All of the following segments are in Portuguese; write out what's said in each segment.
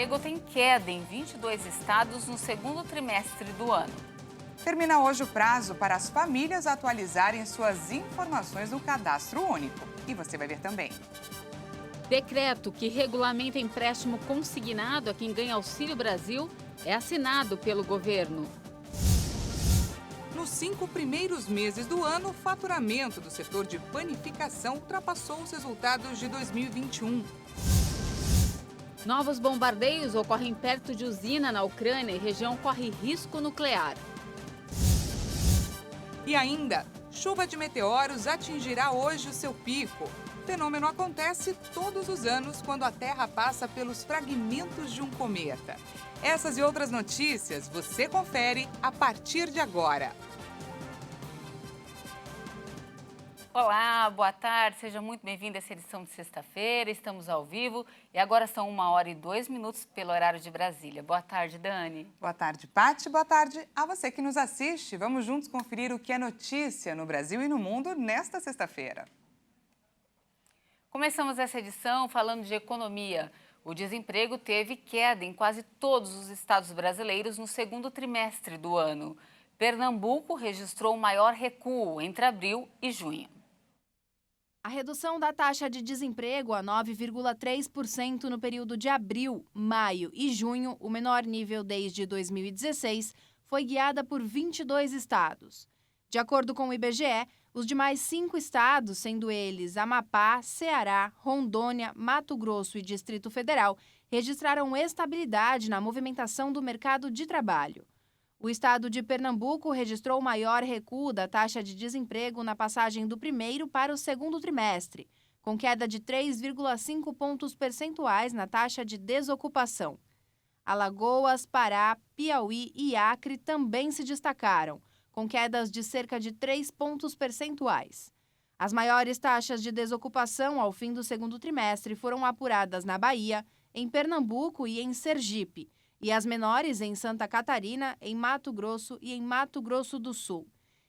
desemprego tem queda em 22 estados no segundo trimestre do ano. Termina hoje o prazo para as famílias atualizarem suas informações no Cadastro Único. E você vai ver também. Decreto que regulamenta empréstimo consignado a quem ganha Auxílio Brasil é assinado pelo governo. Nos 5 primeiros meses do ano, o faturamento do setor de panificação ultrapassou os resultados de 2021. Novos bombardeios ocorrem perto de usina na Ucrânia e região corre risco nuclear. E ainda, chuva de meteoros atingirá hoje o seu pico. O fenômeno acontece todos os anos quando a Terra passa pelos fragmentos de um cometa. Essas e outras notícias você confere a partir de agora. Olá, boa tarde, seja muito bem-vindo a essa edição de sexta-feira. Estamos ao vivo e agora são 1h02 pelo horário de Brasília. Boa tarde, Dani. Boa tarde, Pati. Boa tarde a você que nos assiste. Vamos juntos conferir o que é notícia no Brasil e no mundo nesta sexta-feira. Começamos essa edição falando de economia. O desemprego teve queda em quase todos os estados brasileiros no segundo trimestre do ano. Pernambuco registrou o maior recuo entre abril e junho. A redução da taxa de desemprego a 9,3% no período de abril, maio e junho, o menor nível desde 2016, foi guiada por 22 estados. De acordo com o IBGE, os demais 5 estados, sendo eles Amapá, Ceará, Rondônia, Mato Grosso e Distrito Federal, registraram estabilidade na movimentação do mercado de trabalho. O estado de Pernambuco registrou o maior recuo da taxa de desemprego na passagem do primeiro para o segundo trimestre, com queda de 3,5 pontos percentuais na taxa de desocupação. Alagoas, Pará, Piauí e Acre também se destacaram, com quedas de cerca de 3 pontos percentuais. As maiores taxas de desocupação ao fim do segundo trimestre foram apuradas na Bahia, em Pernambuco e em Sergipe, e as menores em Santa Catarina, em Mato Grosso e em Mato Grosso do Sul.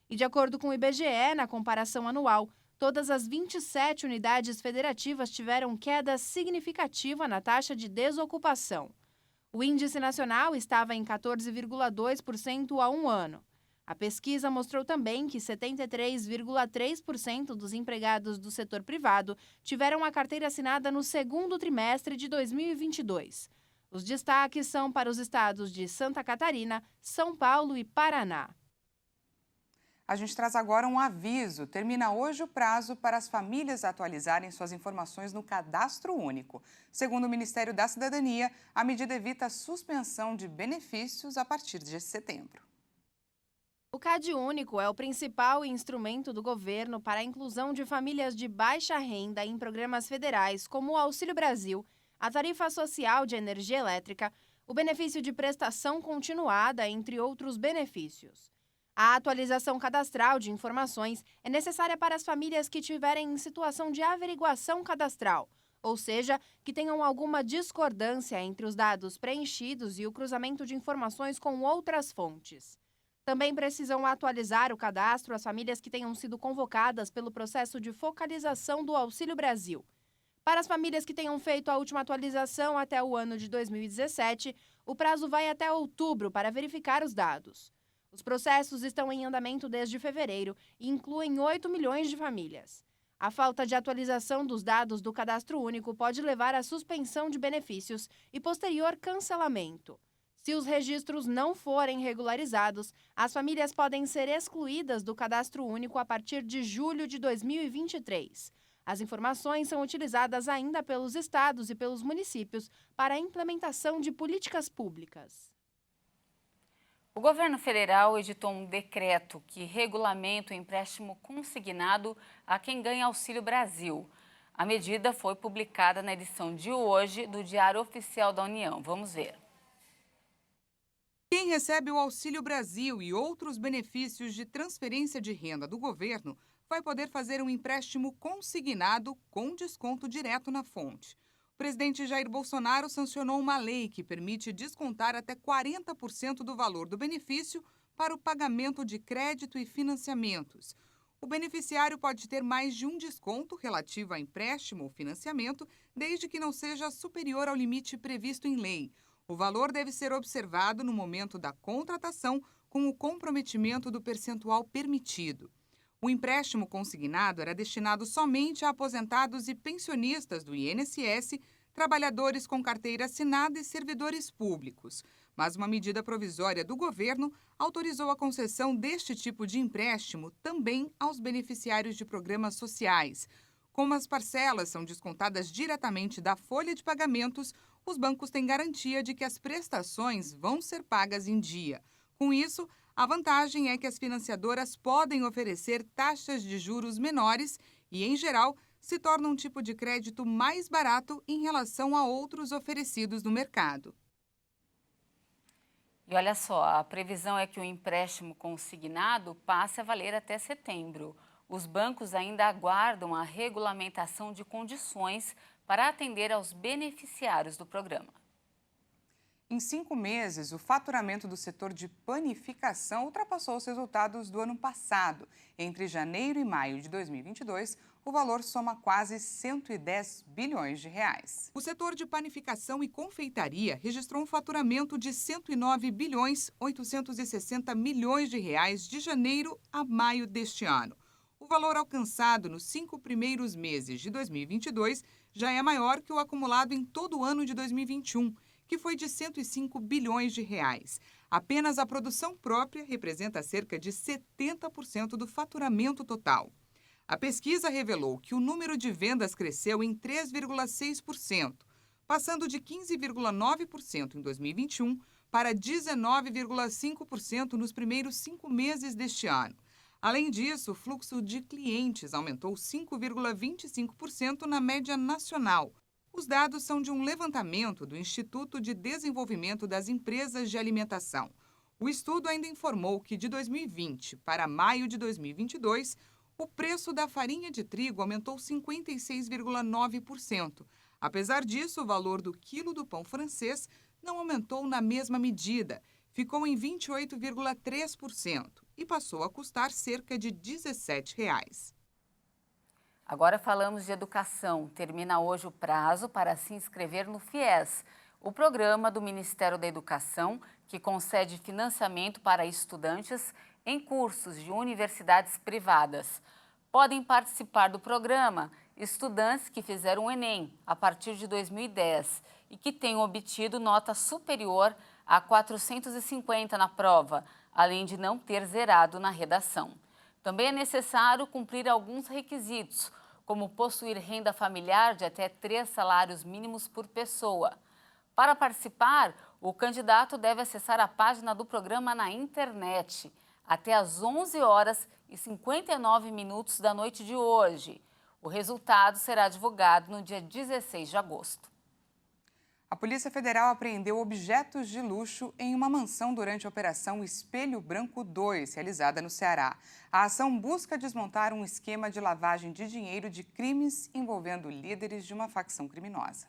E de acordo com o IBGE, na comparação anual, todas as 27 unidades federativas tiveram queda significativa na taxa de desocupação. O índice nacional estava em 14,2% há um ano. A pesquisa mostrou também que 73,3% dos empregados do setor privado tiveram a carteira assinada no segundo trimestre de 2022. Os destaques são para os estados de Santa Catarina, São Paulo e Paraná. A gente traz agora um aviso. Termina hoje o prazo para as famílias atualizarem suas informações no Cadastro Único. Segundo o Ministério da Cidadania, a medida evita a suspensão de benefícios a partir de setembro. O CadÚnico é o principal instrumento do governo para a inclusão de famílias de baixa renda em programas federais como o Auxílio Brasil, a tarifa social de energia elétrica, o benefício de prestação continuada, entre outros benefícios. A atualização cadastral de informações é necessária para as famílias que tiverem em situação de averiguação cadastral, ou seja, que tenham alguma discordância entre os dados preenchidos e o cruzamento de informações com outras fontes. Também precisam atualizar o cadastro as famílias que tenham sido convocadas pelo processo de focalização do Auxílio Brasil. Para as famílias que tenham feito a última atualização até o ano de 2017, o prazo vai até outubro para verificar os dados. Os processos estão em andamento desde fevereiro e incluem 8 milhões de famílias. A falta de atualização dos dados do Cadastro Único pode levar à suspensão de benefícios e posterior cancelamento. Se os registros não forem regularizados, as famílias podem ser excluídas do Cadastro Único a partir de julho de 2023. As informações são utilizadas ainda pelos estados e pelos municípios para a implementação de políticas públicas. O governo federal editou um decreto que regulamenta o empréstimo consignado a quem ganha Auxílio Brasil. A medida foi publicada na edição de hoje do Diário Oficial da União. Vamos ver. Quem recebe o Auxílio Brasil e outros benefícios de transferência de renda do governo vai poder fazer um empréstimo consignado com desconto direto na fonte. O presidente Jair Bolsonaro sancionou uma lei que permite descontar até 40% do valor do benefício para o pagamento de crédito e financiamentos. O beneficiário pode ter mais de um desconto relativo a empréstimo ou financiamento, desde que não seja superior ao limite previsto em lei. O valor deve ser observado no momento da contratação, com o comprometimento do percentual permitido. O empréstimo consignado era destinado somente a aposentados e pensionistas do INSS, trabalhadores com carteira assinada e servidores públicos. Mas uma medida provisória do governo autorizou a concessão deste tipo de empréstimo também aos beneficiários de programas sociais. Como as parcelas são descontadas diretamente da folha de pagamentos, os bancos têm garantia de que as prestações vão ser pagas em dia. Com isso, a vantagem é que as financiadoras podem oferecer taxas de juros menores e, em geral, se torna um tipo de crédito mais barato em relação a outros oferecidos no mercado. E olha só, a previsão é que o empréstimo consignado passe a valer até setembro. Os bancos ainda aguardam a regulamentação de condições para atender aos beneficiários do programa. Em 5 meses, o faturamento do setor de panificação ultrapassou os resultados do ano passado. Entre janeiro e maio de 2022, o valor soma quase 110 bilhões de reais. O setor de panificação e confeitaria registrou um faturamento de 109 bilhões 860 milhões de reais de janeiro a maio deste ano. O valor alcançado nos 5 primeiros meses de 2022 já é maior que o acumulado em todo o ano de 2021, que foi de 105 bilhões de reais. Apenas a produção própria representa cerca de 70% do faturamento total. A pesquisa revelou que o número de vendas cresceu em 3,6%, passando de 15,9% em 2021 para 19,5% nos primeiros 5 meses deste ano. Além disso, o fluxo de clientes aumentou 5,25% na média nacional. Os dados são de um levantamento do Instituto de Desenvolvimento das Empresas de Alimentação. O estudo ainda informou que de 2020 para maio de 2022, o preço da farinha de trigo aumentou 56,9%. Apesar disso, o valor do quilo do pão francês não aumentou na mesma medida, ficou em 28,3% e passou a custar cerca de R$ 17. Agora falamos de educação. Termina hoje o prazo para se inscrever no FIES, o programa do Ministério da Educação que concede financiamento para estudantes em cursos de universidades privadas. Podem participar do programa estudantes que fizeram o Enem a partir de 2010 e que tenham obtido nota superior a 450 na prova, além de não ter zerado na redação. Também é necessário cumprir alguns requisitos, como possuir renda familiar de até 3 salários mínimos por pessoa. Para participar, o candidato deve acessar a página do programa na internet até às 11h59 da noite de hoje. O resultado será divulgado no dia 16 de agosto. A Polícia Federal apreendeu objetos de luxo em uma mansão durante a Operação Espelho Branco 2, realizada no Ceará. A ação busca desmontar um esquema de lavagem de dinheiro de crimes envolvendo líderes de uma facção criminosa.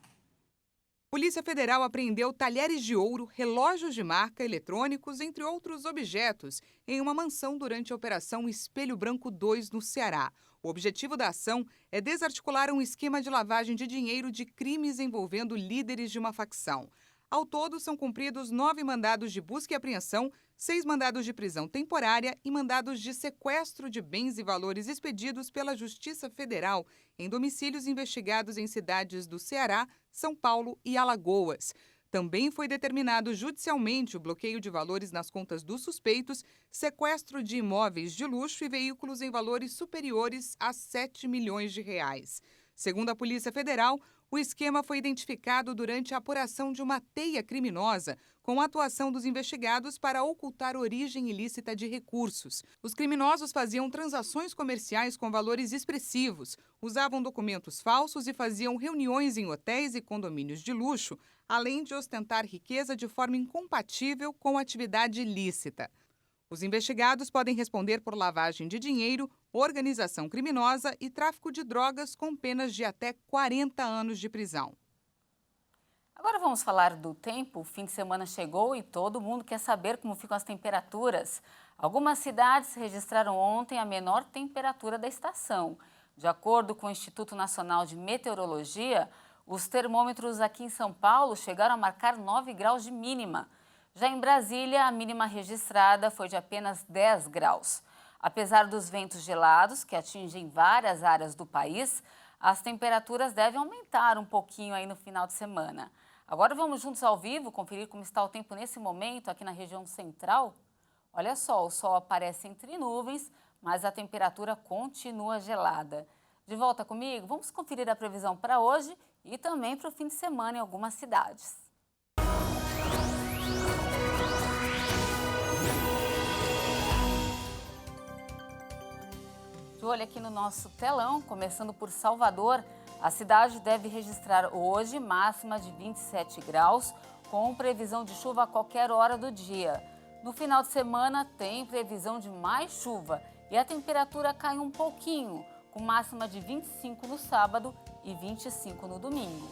Polícia Federal apreendeu talheres de ouro, relógios de marca, eletrônicos, entre outros objetos, em uma mansão durante a Operação Espelho Branco 2, no Ceará. O objetivo da ação é desarticular um esquema de lavagem de dinheiro de crimes envolvendo líderes de uma facção. Ao todo, são cumpridos 9 mandados de busca e apreensão, 6 mandados de prisão temporária e mandados de sequestro de bens e valores expedidos pela Justiça Federal em domicílios investigados em cidades do Ceará, São Paulo e Alagoas. Também foi determinado judicialmente o bloqueio de valores nas contas dos suspeitos, sequestro de imóveis de luxo e veículos em valores superiores a 7 milhões de reais. Segundo a Polícia Federal, o esquema foi identificado durante a apuração de uma teia criminosa, com a atuação dos investigados para ocultar origem ilícita de recursos. Os criminosos faziam transações comerciais com valores expressivos, usavam documentos falsos e faziam reuniões em hotéis e condomínios de luxo, além de ostentar riqueza de forma incompatível com a atividade ilícita. Os investigados podem responder por lavagem de dinheiro, organização criminosa e tráfico de drogas com penas de até 40 anos de prisão. Agora vamos falar do tempo. O fim de semana chegou e todo mundo quer saber como ficam as temperaturas. Algumas cidades registraram ontem a menor temperatura da estação. De acordo com o Instituto Nacional de Meteorologia, os termômetros aqui em São Paulo chegaram a marcar 9 graus de mínima. Já em Brasília, a mínima registrada foi de apenas 10 graus. Apesar dos ventos gelados, que atingem várias áreas do país, as temperaturas devem aumentar um pouquinho aí no final de semana. Agora vamos juntos ao vivo conferir como está o tempo nesse momento aqui na região central. Olha só, o sol aparece entre nuvens, mas a temperatura continua gelada. De volta comigo, vamos conferir a previsão para hoje e também para o fim de semana em algumas cidades. De olho aqui no nosso telão, começando por Salvador, a cidade deve registrar hoje máxima de 27 graus, com previsão de chuva a qualquer hora do dia. No final de semana tem previsão de mais chuva e a temperatura cai um pouquinho, com máxima de 25 no sábado e 25 no domingo.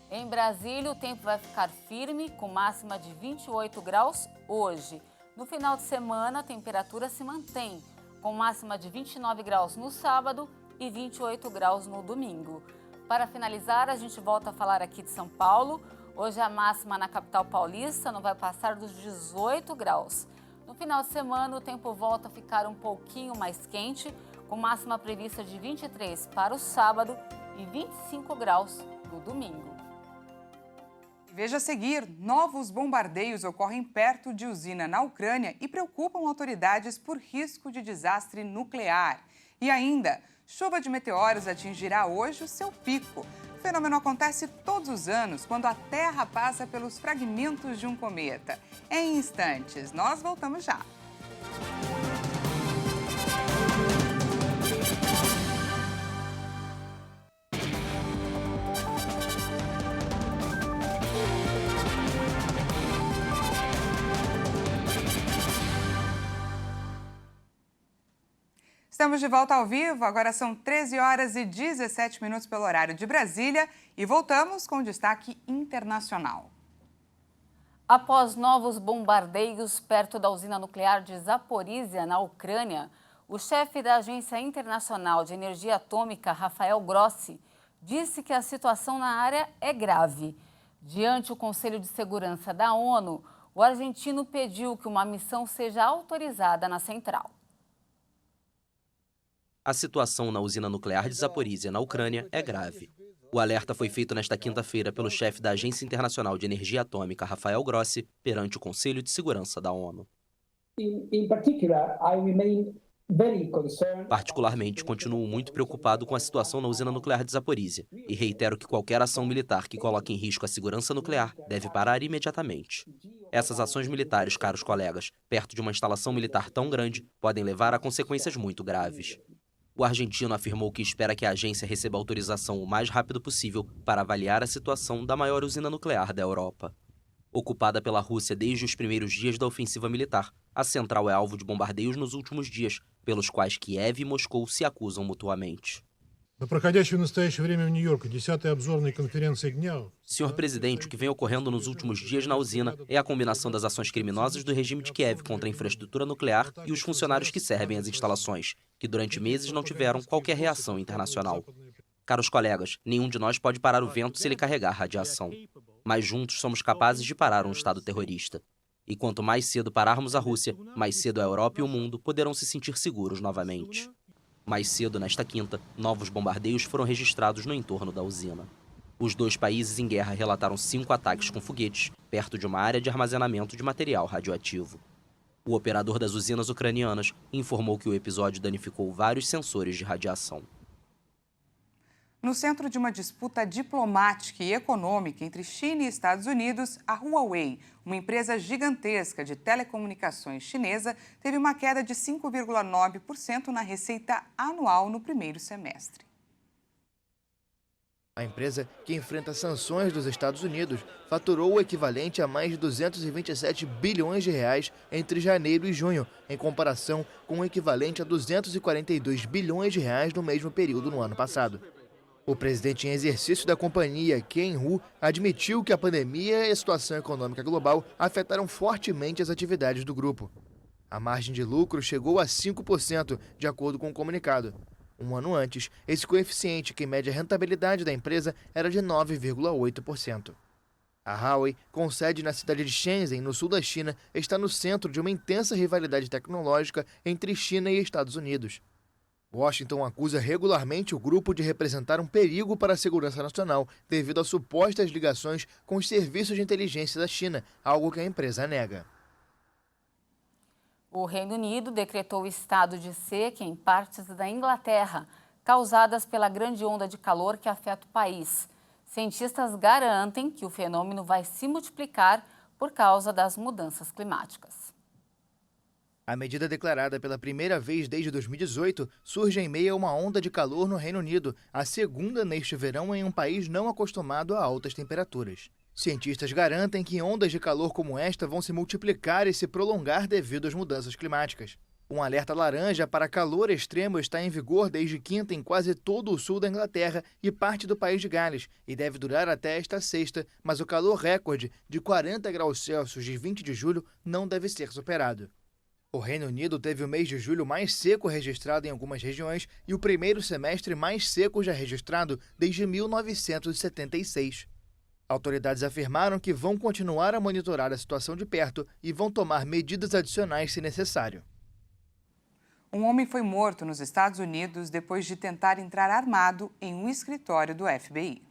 Em Brasília, o tempo vai ficar firme, com máxima de 28 graus hoje. No final de semana, a temperatura se mantém, com máxima de 29 graus no sábado e 28 graus no domingo. Para finalizar, a gente volta a falar aqui de São Paulo. Hoje a máxima na capital paulista não vai passar dos 18 graus. No final de semana, o tempo volta a ficar um pouquinho mais quente, com máxima prevista de 23 para o sábado e 25 graus no domingo. Veja a seguir, novos bombardeios ocorrem perto de usina na Ucrânia e preocupam autoridades por risco de desastre nuclear. E ainda, chuva de meteoros atingirá hoje o seu pico. O fenômeno acontece todos os anos, quando a Terra passa pelos fragmentos de um cometa. Em instantes, nós voltamos já. Estamos de volta ao vivo, agora são 13 horas e 17 minutos pelo horário de Brasília e voltamos com o destaque internacional. Após novos bombardeios perto da usina nuclear de Zaporizhia, na Ucrânia, o chefe da Agência Internacional de Energia Atômica, Rafael Grossi, disse que a situação na área é grave. Diante do Conselho de Segurança da ONU, o argentino pediu que uma missão seja autorizada na central. A situação na usina nuclear de Zaporizhia, na Ucrânia, é grave. O alerta foi feito nesta quinta-feira pelo chefe da Agência Internacional de Energia Atômica, Rafael Grossi, perante o Conselho de Segurança da ONU. Particularmente, continuo muito preocupado com a situação na usina nuclear de Zaporizhia e reitero que qualquer ação militar que coloque em risco a segurança nuclear deve parar imediatamente. Essas ações militares, caros colegas, perto de uma instalação militar tão grande, podem levar a consequências muito graves. O argentino afirmou que espera que a agência receba autorização o mais rápido possível para avaliar a situação da maior usina nuclear da Europa. Ocupada pela Rússia desde os primeiros dias da ofensiva militar, a central é alvo de bombardeios nos últimos dias, pelos quais Kiev e Moscou se acusam mutuamente. Senhor presidente, o que vem ocorrendo nos últimos dias na usina é a combinação das ações criminosas do regime de Kiev contra a infraestrutura nuclear e os funcionários que servem as instalações, que durante meses não tiveram qualquer reação internacional. Caros colegas, nenhum de nós pode parar o vento se ele carregar radiação. Mas juntos somos capazes de parar um Estado terrorista. E quanto mais cedo pararmos a Rússia, mais cedo a Europa e o mundo poderão se sentir seguros novamente. Mais cedo, nesta quinta, novos bombardeios foram registrados no entorno da usina. Os dois países em guerra relataram 5 ataques com foguetes perto de uma área de armazenamento de material radioativo. O operador das usinas ucranianas informou que o episódio danificou vários sensores de radiação. No centro de uma disputa diplomática e econômica entre China e Estados Unidos, a Huawei, uma empresa gigantesca de telecomunicações chinesa, teve uma queda de 5,9% na receita anual no primeiro semestre. A empresa, que enfrenta sanções dos Estados Unidos, faturou o equivalente a mais de 227 bilhões de reais entre janeiro e junho, em comparação com o equivalente a 242 bilhões de reais no mesmo período no ano passado. O presidente em exercício da companhia, Ken Hu, admitiu que a pandemia e a situação econômica global afetaram fortemente as atividades do grupo. A margem de lucro chegou a 5%, de acordo com o comunicado. Um ano antes, esse coeficiente, que mede a rentabilidade da empresa, era de 9,8%. A Huawei, com sede na cidade de Shenzhen, no sul da China, está no centro de uma intensa rivalidade tecnológica entre China e Estados Unidos. Washington acusa regularmente o grupo de representar um perigo para a segurança nacional devido a supostas ligações com os serviços de inteligência da China, algo que a empresa nega. O Reino Unido decretou estado de seca em partes da Inglaterra, causadas pela grande onda de calor que afeta o país. Cientistas garantem que o fenômeno vai se multiplicar por causa das mudanças climáticas. A medida declarada pela primeira vez desde 2018 surge em meio a uma onda de calor no Reino Unido, a segunda neste verão em um país não acostumado a altas temperaturas. Cientistas garantem que ondas de calor como esta vão se multiplicar e se prolongar devido às mudanças climáticas. Um alerta laranja para calor extremo está em vigor desde quinta em quase todo o sul da Inglaterra e parte do país de Gales, e deve durar até esta sexta, mas o calor recorde de 40 graus Celsius de 20 de julho não deve ser superado. O Reino Unido teve o mês de julho mais seco registrado em algumas regiões e o primeiro semestre mais seco já registrado desde 1976. Autoridades afirmaram que vão continuar a monitorar a situação de perto e vão tomar medidas adicionais se necessário. Um homem foi morto nos Estados Unidos depois de tentar entrar armado em um escritório do FBI.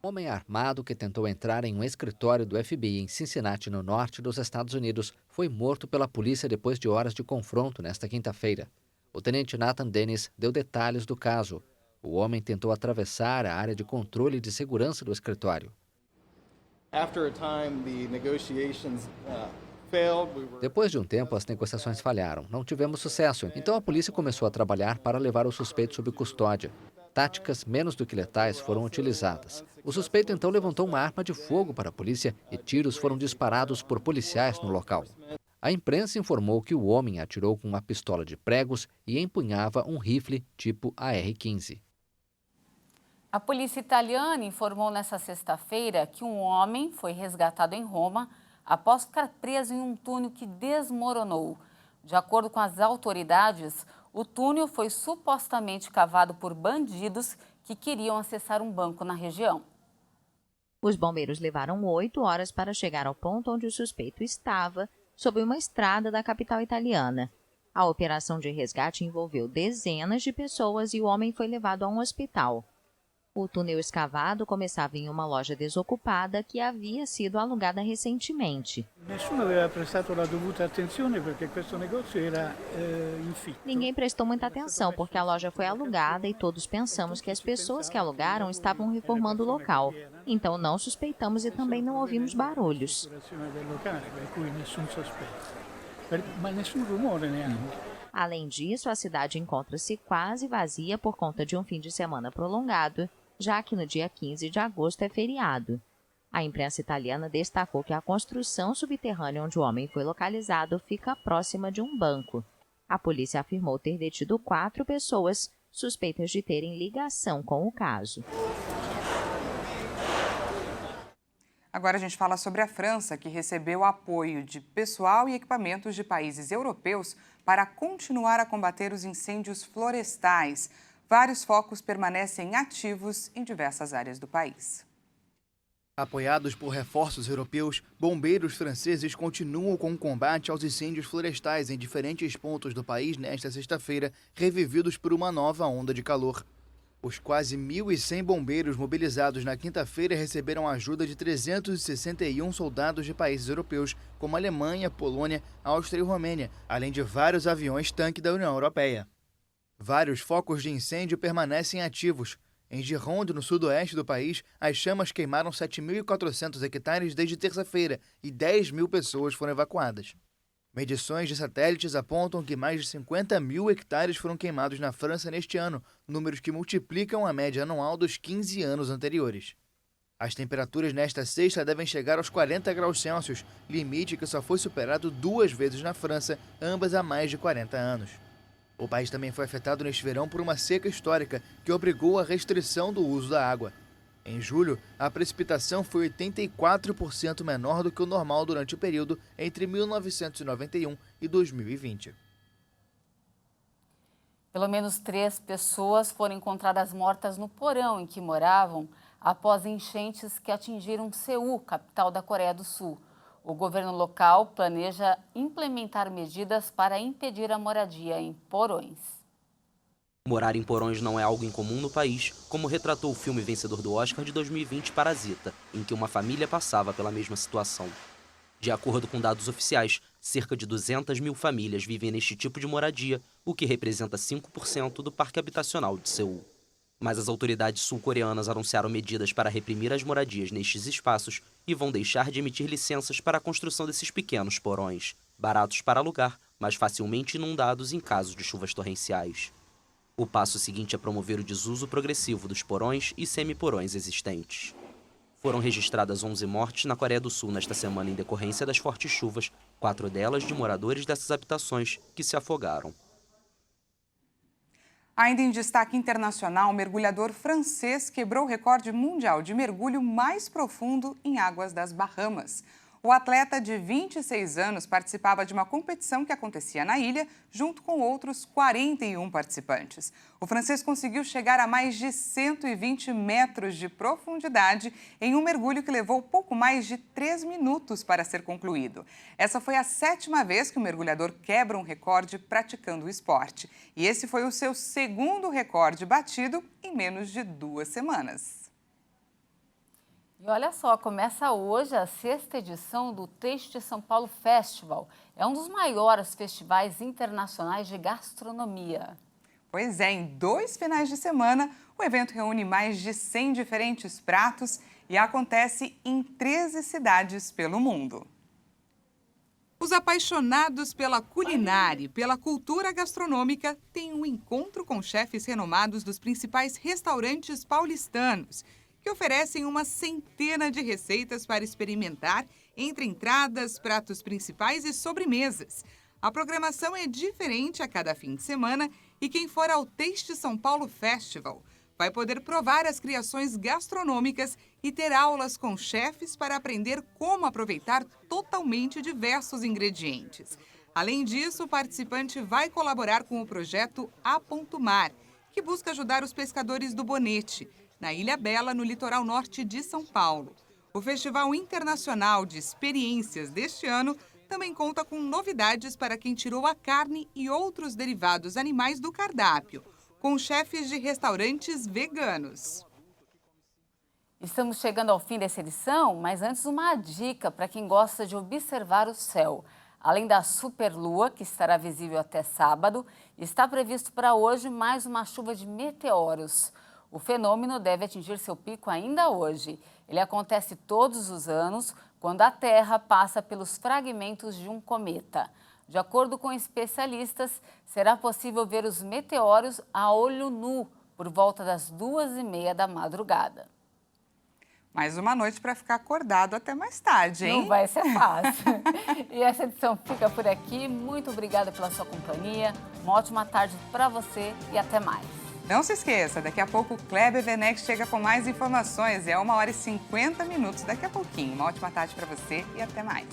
Um homem armado que tentou entrar em um escritório do FBI em Cincinnati, no norte dos Estados Unidos, foi morto pela polícia depois de horas de confronto nesta quinta-feira. O tenente Nathan Dennis deu detalhes do caso. O homem tentou atravessar a área de controle de segurança do escritório. Depois de um tempo, as negociações falharam. Não tivemos sucesso, então a polícia começou a trabalhar para levar o suspeito sob custódia. Táticas menos do que letais foram utilizadas. O suspeito então levantou uma arma de fogo para a polícia e tiros foram disparados por policiais no local. A imprensa informou que o homem atirou com uma pistola de pregos e empunhava um rifle tipo AR-15. A polícia italiana informou nesta sexta-feira que um homem foi resgatado em Roma após ficar preso em um túnel que desmoronou. De acordo com as autoridades, o túnel foi supostamente cavado por bandidos que queriam acessar um banco na região. Os bombeiros levaram 8 horas para chegar ao ponto onde o suspeito estava, sob uma estrada da capital italiana. A operação de resgate envolveu dezenas de pessoas e o homem foi levado a um hospital. O túnel escavado começava em uma loja desocupada que havia sido alugada recentemente. Ninguém prestou muita atenção porque a loja foi alugada e todos pensamos que as pessoas que alugaram estavam reformando o local. Então não suspeitamos e também não ouvimos barulhos. Além disso, a cidade encontra-se quase vazia por conta de um fim de semana prolongado, já que no dia 15 de agosto é feriado. A imprensa italiana destacou que a construção subterrânea onde o homem foi localizado fica próxima de um banco. A polícia afirmou ter detido 4 pessoas suspeitas de terem ligação com o caso. Agora a gente fala sobre a França, que recebeu apoio de pessoal e equipamentos de países europeus para continuar a combater os incêndios florestais. Vários focos permanecem ativos em diversas áreas do país. Apoiados por reforços europeus, bombeiros franceses continuam com o combate aos incêndios florestais em diferentes pontos do país nesta sexta-feira, revividos por uma nova onda de calor. Os quase 1.100 bombeiros mobilizados na quinta-feira receberam a ajuda de 361 soldados de países europeus, como Alemanha, Polônia, Áustria e Romênia, além de vários aviões-tanque da União Europeia. Vários focos de incêndio permanecem ativos. Em Gironde, no sudoeste do país, as chamas queimaram 7.400 hectares desde terça-feira e 10.000 pessoas foram evacuadas. Medições de satélites apontam que mais de 50.000 hectares foram queimados na França neste ano, números que multiplicam a média anual dos 15 anos anteriores. As temperaturas nesta sexta devem chegar aos 40 graus Celsius, limite que só foi superado 2 vezes na França, ambas há mais de 40 anos. O país também foi afetado neste verão por uma seca histórica que obrigou a restrição do uso da água. Em julho, a precipitação foi 84% menor do que o normal durante o período entre 1991 e 2020. Pelo menos 3 pessoas foram encontradas mortas no porão em que moravam após enchentes que atingiram Seul, capital da Coreia do Sul. O governo local planeja implementar medidas para impedir a moradia em porões. Morar em porões não é algo incomum no país, como retratou o filme vencedor do Oscar de 2020, Parasita, em que uma família passava pela mesma situação. De acordo com dados oficiais, cerca de 200 mil famílias vivem neste tipo de moradia, o que representa 5% do parque habitacional de Seul. Mas as autoridades sul-coreanas anunciaram medidas para reprimir as moradias nestes espaços e vão deixar de emitir licenças para a construção desses pequenos porões, baratos para alugar, mas facilmente inundados em caso de chuvas torrenciais. O passo seguinte é promover o desuso progressivo dos porões e semiporões existentes. Foram registradas 11 mortes na Coreia do Sul nesta semana em decorrência das fortes chuvas, 4 delas de moradores dessas habitações que se afogaram. Ainda em destaque internacional, o mergulhador francês quebrou o recorde mundial de mergulho mais profundo em águas das Bahamas. O atleta de 26 anos participava de uma competição que acontecia na ilha, junto com outros 41 participantes. O francês conseguiu chegar a mais de 120 metros de profundidade em um mergulho que levou pouco mais de 3 minutos para ser concluído. Essa foi a 7ª vez que o mergulhador quebra um recorde praticando o esporte. E esse foi o seu 2º recorde batido em menos de 2 semanas. E olha só, começa hoje a 6ª edição do Taste de São Paulo Festival. É um dos maiores festivais internacionais de gastronomia. Pois é, em 2 finais de semana, o evento reúne mais de 100 diferentes pratos e acontece em 13 cidades pelo mundo. Os apaixonados pela culinária e pela cultura gastronômica têm um encontro com chefes renomados dos principais restaurantes paulistanos, que oferecem uma centena de receitas para experimentar entre entradas, pratos principais e sobremesas. A programação é diferente a cada fim de semana e quem for ao Taste São Paulo Festival vai poder provar as criações gastronômicas e ter aulas com chefes para aprender como aproveitar totalmente diversos ingredientes. Além disso, o participante vai colaborar com o projeto A Ponto Mar, que busca ajudar os pescadores do Bonete, na Ilha Bela, no litoral norte de São Paulo. O Festival Internacional de Experiências deste ano também conta com novidades para quem tirou a carne e outros derivados animais do cardápio, com chefes de restaurantes veganos. Estamos chegando ao fim dessa edição, mas antes uma dica para quem gosta de observar o céu. Além da superlua, que estará visível até sábado, está previsto para hoje mais uma chuva de meteoros. O fenômeno deve atingir seu pico ainda hoje. Ele acontece todos os anos, quando a Terra passa pelos fragmentos de um cometa. De acordo com especialistas, será possível ver os meteoros a olho nu, por volta das 2h30 da madrugada. Mais uma noite para ficar acordado até mais tarde, hein? Não vai ser fácil. E essa edição fica por aqui. Muito obrigada pela sua companhia. Uma ótima tarde para você e até mais. Não se esqueça, daqui a pouco o Kleber Werneck chega com mais informações. É 1h50 daqui a pouquinho. Uma ótima tarde para você e até mais.